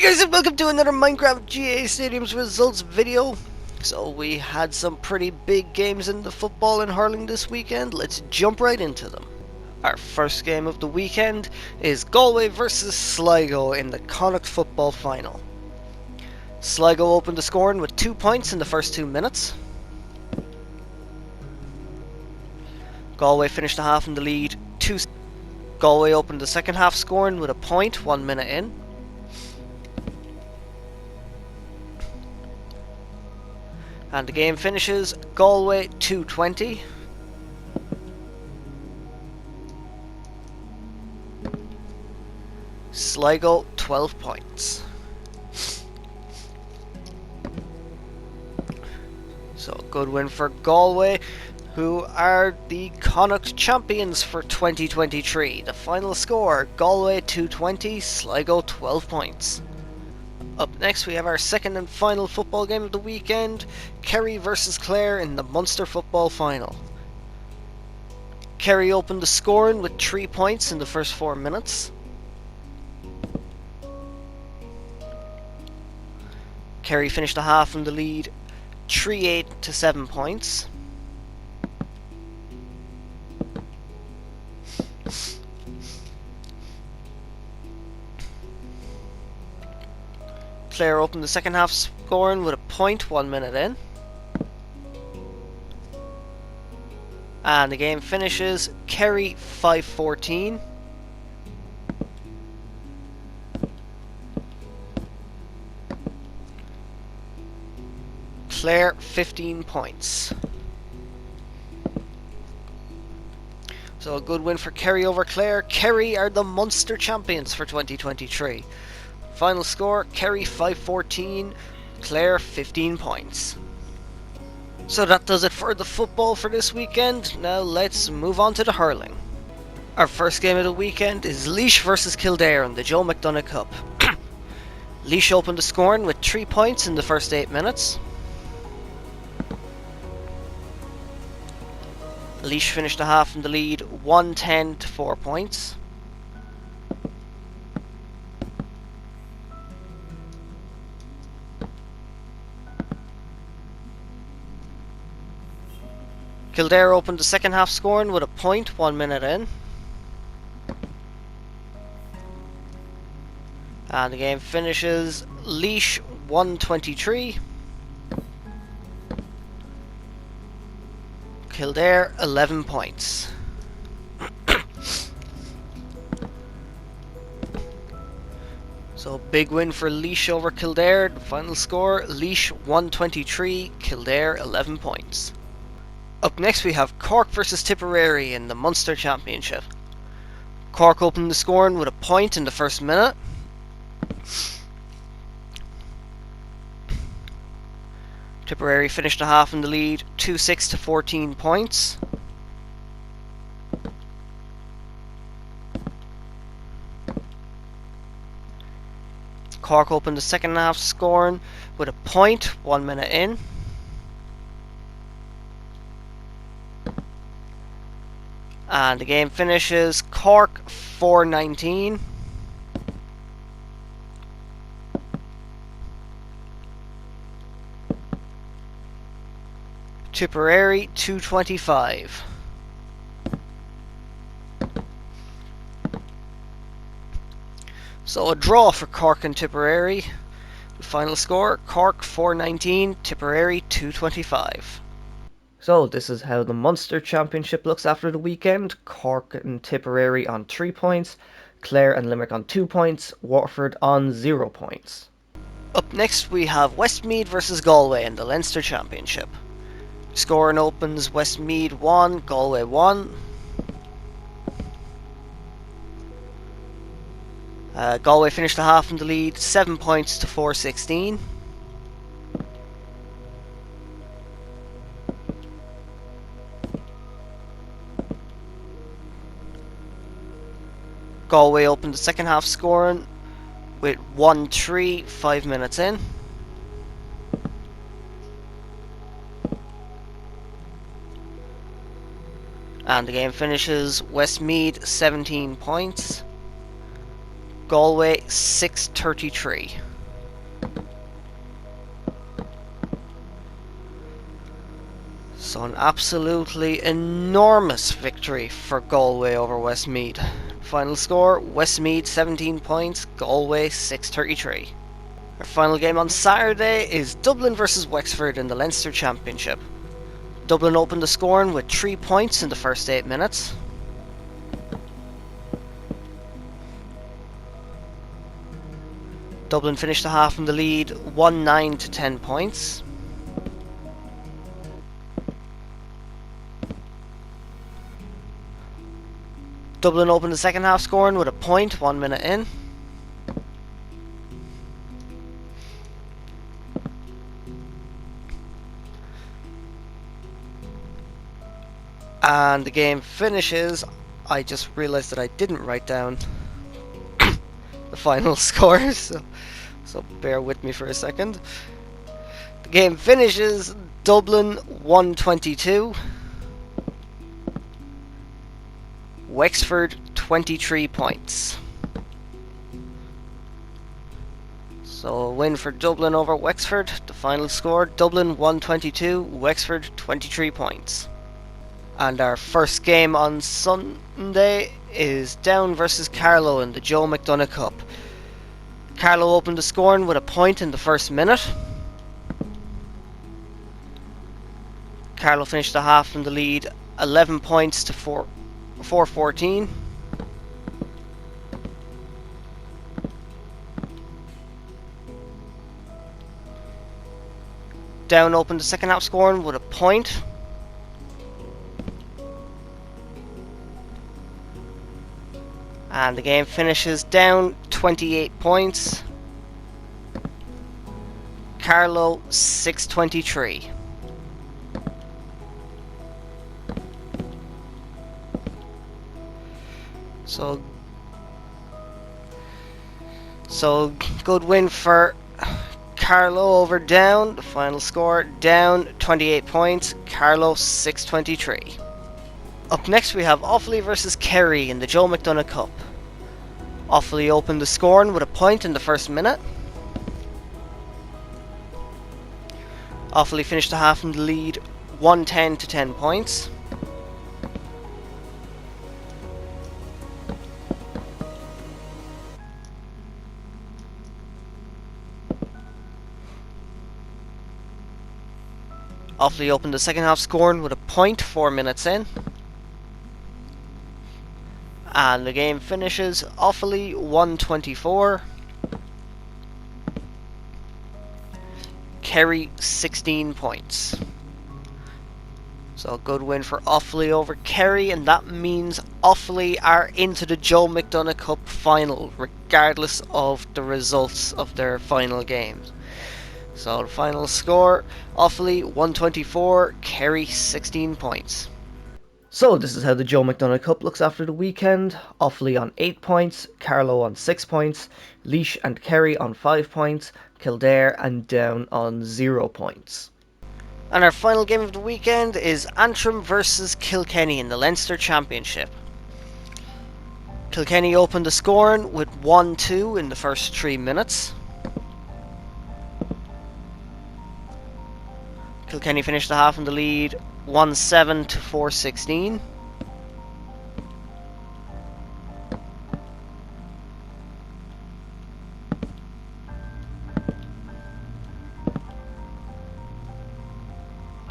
guys, and welcome to another Minecraft GA Stadiums results video. So we had some pretty big games in the football and hurling this weekend. Let's jump right into them. Our first game of the weekend is Galway versus Sligo in the Hurling Football final. Sligo opened the scoring with 2 points in the first 2 minutes. Galway finished the half in the lead 2. Galway opened the second half scoring with a point 1 minute in. And the game finishes Galway 2-20. Sligo 12 points. So a good win for Galway, who are the Connacht champions for 2023. The final score, Galway 2-20, Sligo 12 points. Up next we have our second and final football game of the weekend, Kerry versus Clare in the Munster Football final. Kerry opened the scoring with 3 points in the first 4 minutes. Kerry finished the half in the lead 3-8 to 7 points. Clare opened the second half scoring with a point 1 minute in. And the game finishes Kerry 5-14. Clare 15 points. So a good win for Kerry over Clare. Kerry are the Munster champions for 2023. Final score, Kerry 5-14, Clare 15 points. So that does it for the football for this weekend. Now let's move on to the hurling. Our first game of the weekend is Laois versus Kildare in the Joe McDonagh Cup. Laois opened the scoring with 3 points in the first 8 minutes. Laois finished the half in the lead 1-10 to 4 points. Kildare opened the second half scoring with a point 1 minute in. And the game finishes Laois 1-23. Kildare 11 points. So big win for Laois over Kildare. The final score, Laois 1-23, Kildare 11 points. Up next we have Cork versus Tipperary in the Munster Championship. Cork opened the scoring with a point in the first minute. Tipperary finished the half in the lead 2-6 to 14 points. Cork opened the second half scoring with a point 1 minute in. And the game finishes Cork 4-19. Tipperary 2-25. So a draw for Cork and Tipperary. The final score, Cork 4-19, Tipperary 2-25. So this is how the Munster Championship looks after the weekend. Cork and Tipperary on 3 points, Clare and Limerick on 2 points, Waterford on 0 points. Up next we have Westmeath versus Galway in the Leinster Championship. Scoring opens Westmeath 1, Galway 1. Galway finished the half in the lead 7 points to 4-16. Galway opened the second half scoring with 1-3, 5 minutes in. And the game finishes Westmeath 17 points, Galway 6-33. So an absolutely enormous victory for Galway over Westmeath. Final score, Westmeath 17 points, Galway 633. Our final game on Saturday is Dublin versus Wexford in the Leinster Championship. Dublin opened the scoring with 3 points in the first 8 minutes. Dublin finished the half in the lead 1-9 to 10 points. Dublin opened the second half scoring with a point 1 minute in. And the game finishes. I just realised that I didn't write down the final score, so bear with me for a second. The game finishes Dublin 122, Wexford 23 points. So a win for Dublin over Wexford. The final score, Dublin 122, Wexford 23 points. And our first game on Sunday is Down versus Carlow in the Joe McDonagh Cup. Carlow opened the scoring with a point in the first minute. Carlow finished the half in the lead 11 points to 4-14. Down opened the second half scoring with a point. And the game finishes Down 28 points, Carlow 623. So good win for Carlow over Down. The final score, Down 28 points, Carlow 623. Up next we have Offaly versus Kerry in the Joe McDonagh Cup. Offaly opened the scoring with a point in the first minute. Offaly finished the half in the lead 110 to 10 points. Offaly opened the second half scoring with a point 4 minutes in. And the game finishes Offaly 124, Kerry 16 points. So a good win for Offaly over Kerry, and that means Offaly are into the Joe McDonagh Cup final, regardless of the results of their final games. So the final score, Offaly 124, Kerry 16 points. So this is how the Joe McDonagh Cup looks after the weekend. Offaly on 8 points, Carlow on 6 points, Laois and Kerry on 5 points, Kildare and Down on 0 points. And our final game of the weekend is Antrim versus Kilkenny in the Leinster Championship. Kilkenny opened the scoring with 1-2 in the first 3 minutes. Kilkenny finished the half in the lead 1-7 to 4-16.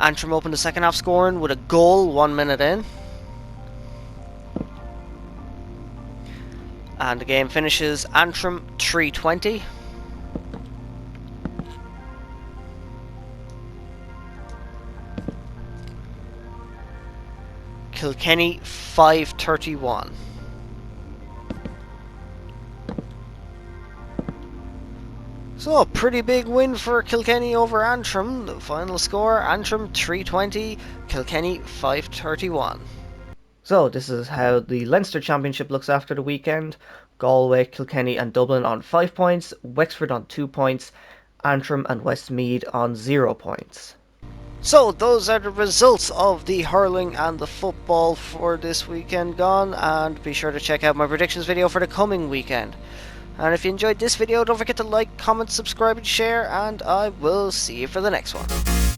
Antrim opened the second half scoring with a goal 1 minute in. And the game finishes Antrim 320. Kilkenny 531. So a pretty big win for Kilkenny over Antrim. The final score, Antrim 320, Kilkenny 531. So this is how the Leinster Championship looks after the weekend. Galway, Kilkenny and Dublin on 5 points, Wexford on 2 points, Antrim and Westmeath on 0 points. So those are the results of the hurling and the football for this weekend gone, and be sure to check out my predictions video for the coming weekend. And if you enjoyed this video, don't forget to like, comment, subscribe and share, and I will see you for the next one.